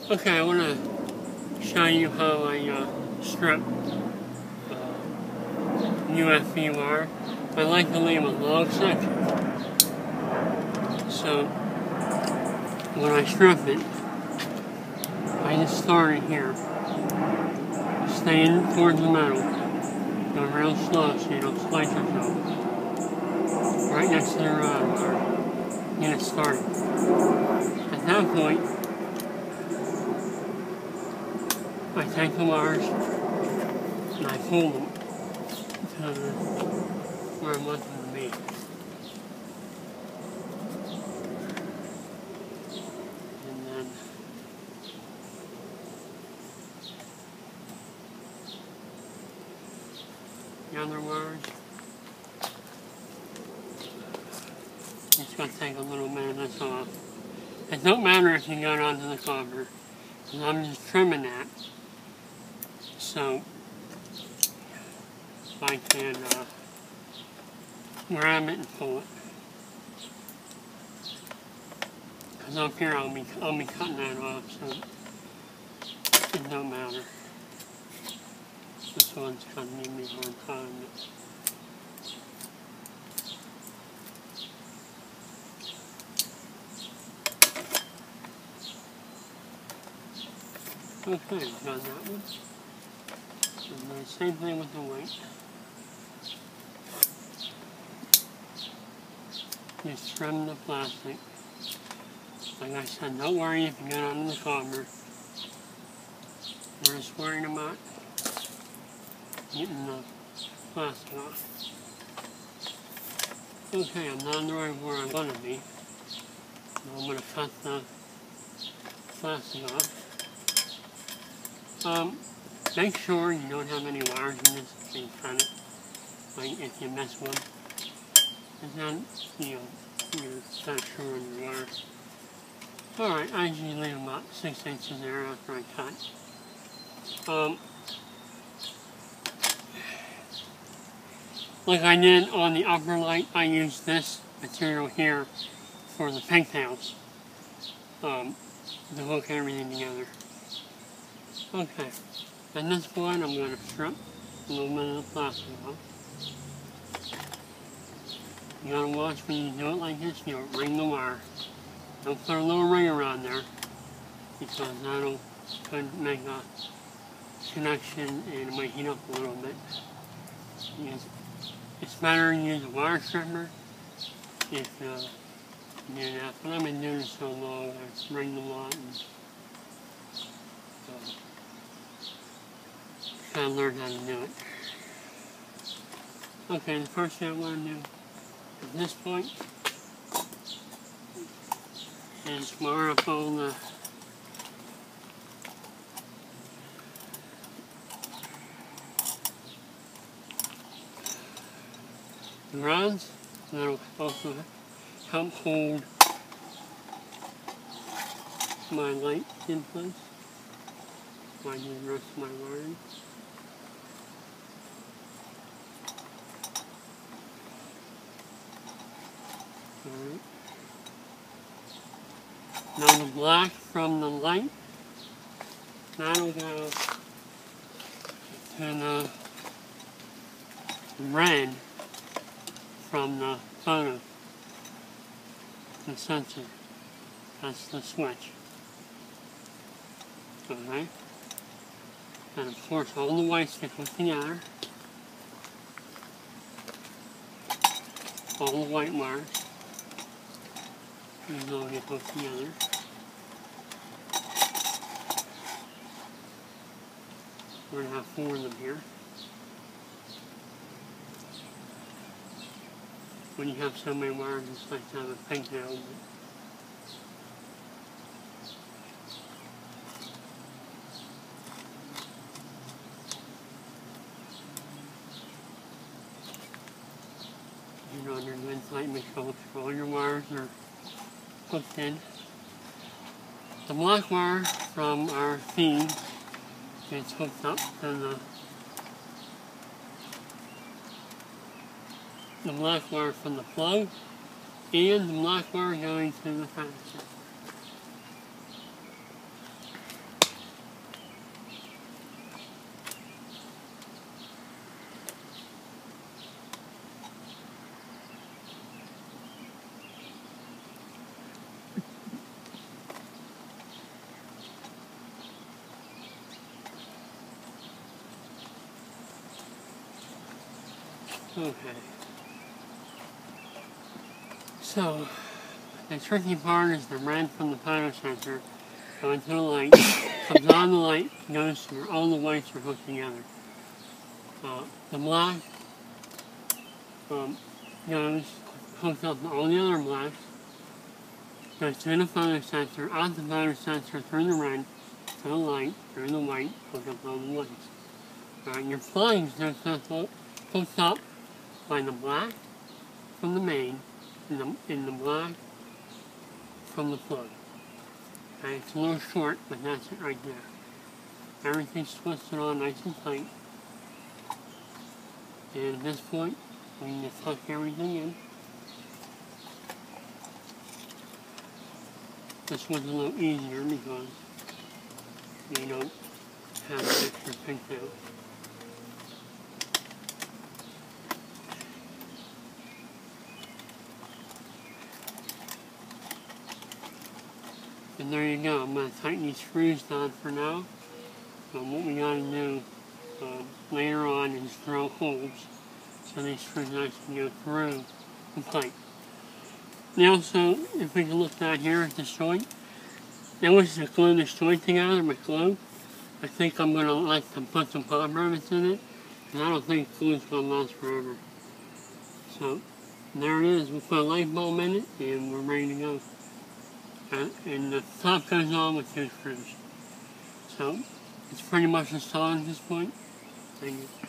Okay, I want to show you how I strip UFB wire. I like to leave a long section. So when I strip it, I just start it here. Staying towards the middle. Go real slow so you don't slice yourself. Right next to the rod wire. Get it started. At that point, I take the wires and I pull them to where I want them to be. And then the other wires, it's going to take a little bit of this off. It don't matter if you got onto the copper, because I'm just trimming that. So I can grab it and pull it. Because up here I'll be cutting that off, so it don't matter. This one's going to give me a hard time. Okay, done that one. And then same thing with the weight. Just trim the plastic. Like I said, don't worry if you get onto the copper. We're just worrying about getting the plastic off. Okay, I'm not right where I'm going to be. I'm going to cut the plastic off. Make sure you don't have any wires in this when you cut it. Like if you miss one, it's not, you're not sure on your wires. Alright, I usually leave about 6 inches there after I cut. Like I did on the upper light, I used this material here for the pigtails to hook everything together. Okay, at this point I'm going to strip a little bit of the plastic off. You gotta watch when you do it like this, you don't ring the wire. Don't put a little ring around there, because that'll could make a connection and it might heat up a little bit. It's better to use a wire stripper if you do that. But I've been doing it so long, I ring them a lot and kind of learn how to do it. Okay, the first thing I want to do at this point is wire up all the rods. That'll also help hold my light in place while I do the rest of my wiring. Alright. Now the black from the light, that'll go to the red from the photo, the sensor. That's the switch. Okay. And of course all the whites get hooked together. All the white wires. These all get hooked together. We're going to have 4 of them here. When you have so many wires, it's like to have a pigtail. You know, under good tight, make sure all your wires are hooked in. The black wire from our feed gets hooked up to the black wire from the plug and the black wire going to the capacitor. Okay. So, the tricky part is the red from the photosensor going to the light, comes on the light, goes to where all the whites are hooked together. The black hooks up to all the other blacks, goes to the photosensor, out the photosensor, through the red, to the light, through the white, hook up all the whites. Your plugs are hooked up by the black from the main and the black from the plug. Okay, it's a little short, but that's it right there. Everything's twisted on nice and tight. And at this point, we need to tuck everything in. This one's a little easier because you don't have an extra pigtail. And there you go. I'm going to tighten these screws down for now. What we got to do later on is drill holes so these screws actually go through the pipe. Now, so if we can look down here at this joint, I wish to glue this joint together with glue. I think I'm going to like to put some pop rivets in it, and I don't think glue's going to last forever. So there it is. We'll put a light bulb in it, and we're ready to go. And the top goes on with 2 screws. So it's pretty much installed at this point. Thank you.